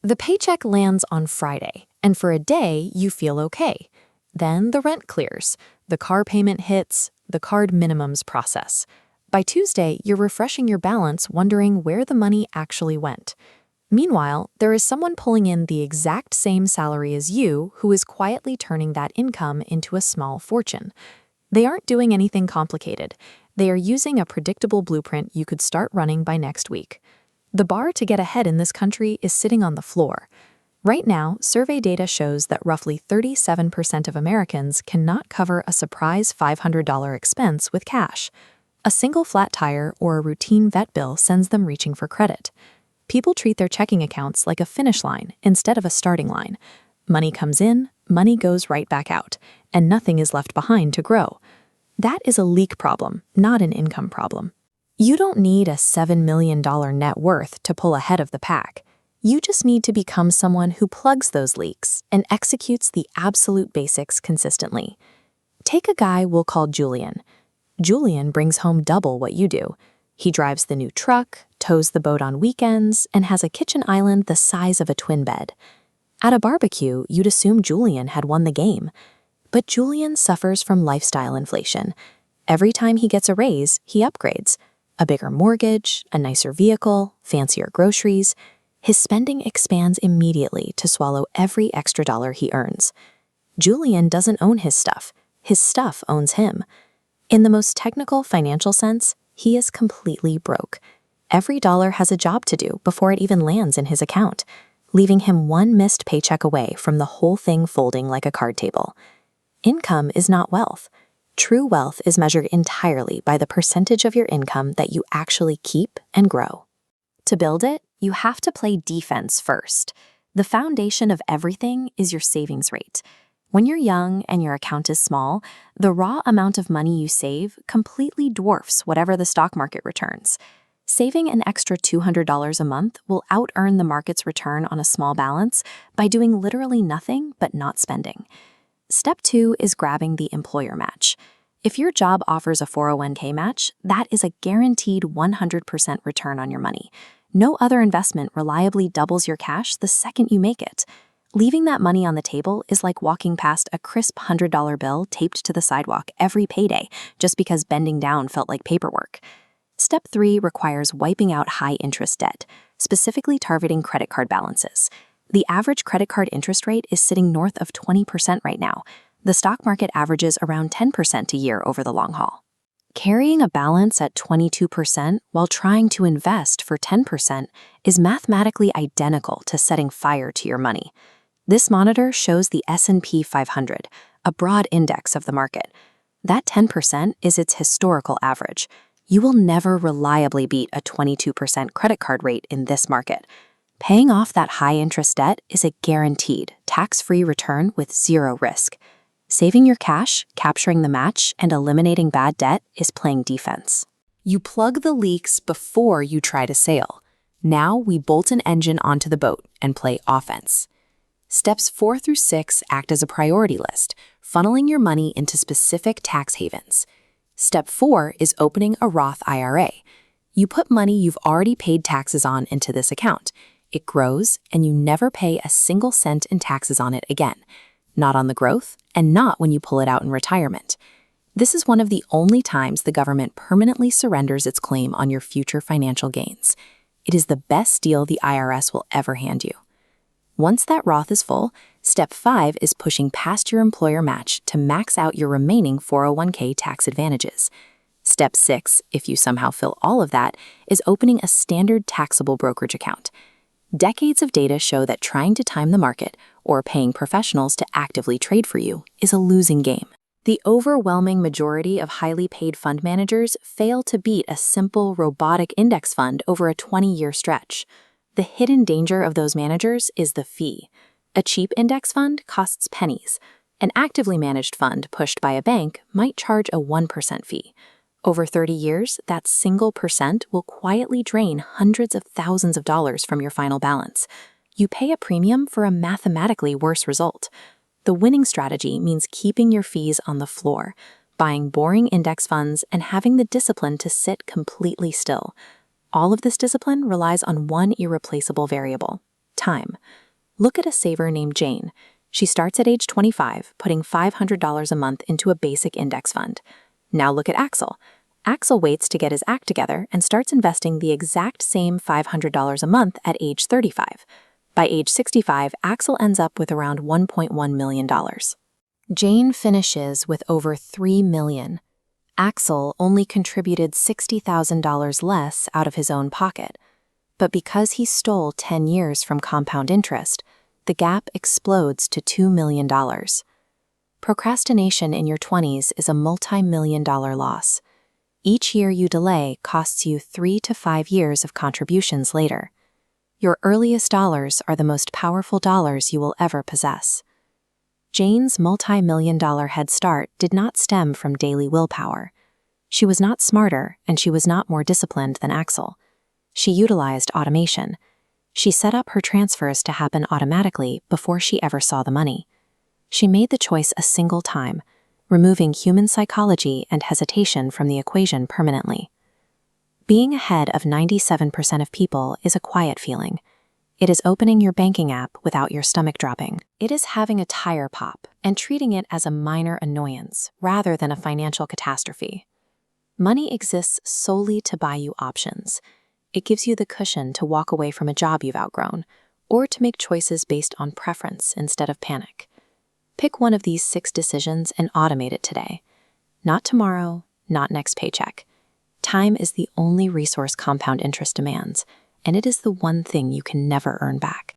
The paycheck lands on Friday, and for a day, you feel okay. Then the rent clears, the car payment hits, the card minimums process. By Tuesday, you're refreshing your balance, wondering where the money actually went. Meanwhile, there is someone pulling in the exact same salary as you who is quietly turning that income into a small fortune. They aren't doing anything complicated. They are using a predictable blueprint you could start running by next week. The bar to get ahead in this country is sitting on the floor. Right now, survey data shows that roughly 37% of Americans cannot cover a surprise $500 expense with cash. A single flat tire or a routine vet bill sends them reaching for credit. People treat their checking accounts like a finish line instead of a starting line. Money comes in, money goes right back out, and nothing is left behind to grow. That is a leak problem, not an income problem. You don't need a $7 million net worth to pull ahead of the pack. You just need to become someone who plugs those leaks and executes the absolute basics consistently. Take a guy we'll call Julian. Julian brings home double what you do. He drives the new truck, tows the boat on weekends, and has a kitchen island the size of a twin bed. At a barbecue, you'd assume Julian had won the game. But Julian suffers from lifestyle inflation. Every time he gets a raise, he upgrades. A bigger mortgage, a nicer vehicle, fancier groceries. His spending expands immediately to swallow every extra dollar he earns. Julian doesn't own his stuff owns him. In the most technical financial sense, he is completely broke. Every dollar has a job to do before it even lands in his account, leaving him one missed paycheck away from the whole thing folding like a card table. Income is not wealth. True wealth is measured entirely by the percentage of your income that you actually keep and grow. To build it, you have to play defense first. The foundation of everything is your savings rate. When you're young and your account is small, the raw amount of money you save completely dwarfs whatever the stock market returns. Saving an extra $200 a month will out-earn the market's return on a small balance by doing literally nothing but not spending. Step 2 is grabbing the employer match. If your job offers a 401k match, that is a guaranteed 100% return on your money. No other investment reliably doubles your cash the second you make it. Leaving that money on the table is like walking past a crisp $100 bill taped to the sidewalk every payday just because bending down felt like paperwork. Step 3 requires wiping out high-interest debt, specifically targeting credit card balances. The average credit card interest rate is sitting north of 20% right now. The stock market averages around 10% a year over the long haul. Carrying a balance at 22% while trying to invest for 10% is mathematically identical to setting fire to your money. This monitor shows the S&P 500, a broad index of the market. That 10% is its historical average. You will never reliably beat a 22% credit card rate in this market. Paying off that high-interest debt is a guaranteed, tax-free return with zero risk. Saving your cash, capturing the match, and eliminating bad debt is playing defense. You plug the leaks before you try to sail. Now we bolt an engine onto the boat and play offense. Steps 4 through 6 act as a priority list, funneling your money into specific tax havens. Step 4 is opening a Roth IRA. You put money you've already paid taxes on into this account. It grows, and you never pay a single cent in taxes on it again. Not on the growth, and not when you pull it out in retirement. This is one of the only times the government permanently surrenders its claim on your future financial gains. It is the best deal the IRS will ever hand you. Once that Roth is full, Step 5 is pushing past your employer match to max out your remaining 401k tax advantages. Step 6, if you somehow fill all of that, is opening a standard taxable brokerage account. Decades of data show that trying to time the market or paying professionals to actively trade for you is a losing game. The overwhelming majority of highly paid fund managers fail to beat a simple robotic index fund over a 20-year stretch. The hidden danger of those managers is the fee. A cheap index fund costs pennies. An actively managed fund pushed by a bank might charge a 1% fee. Over 30 years, that single percent will quietly drain hundreds of thousands of dollars from your final balance. You pay a premium for a mathematically worse result. The winning strategy means keeping your fees on the floor, buying boring index funds, and having the discipline to sit completely still. All of this discipline relies on one irreplaceable variable: Time. Look at a saver named Jane. She starts at age 25, putting $500 a month into a basic index fund. Now look at Axel. Axel waits to get his act together and starts investing the exact same $500 a month at age 35. By age 65, Axel ends up with around $1.1 million. Jane finishes with over $3 million. Axel only contributed $60,000 less out of his own pocket. But because he stole 10 years from compound interest, the gap explodes to $2 million. Procrastination in your 20s is a multi-million-dollar loss. Each year you delay costs you 3 to 5 years of contributions later. Your earliest dollars are the most powerful dollars you will ever possess. Jane's multi-million-dollar head start did not stem from daily willpower. She was not smarter, and she was not more disciplined than Axel. She utilized automation. She set up her transfers to happen automatically before she ever saw the money. She made the choice a single time, removing human psychology and hesitation from the equation permanently. Being ahead of 97% of people is a quiet feeling. It is opening your banking app without your stomach dropping. It is having a tire pop and treating it as a minor annoyance rather than a financial catastrophe. Money exists solely to buy you options. It gives you the cushion to walk away from a job you've outgrown, or to make choices based on preference instead of panic. Pick one of these 6 decisions and automate it today. Not tomorrow, not next paycheck. Time is the only resource compound interest demands, and it is the one thing you can never earn back.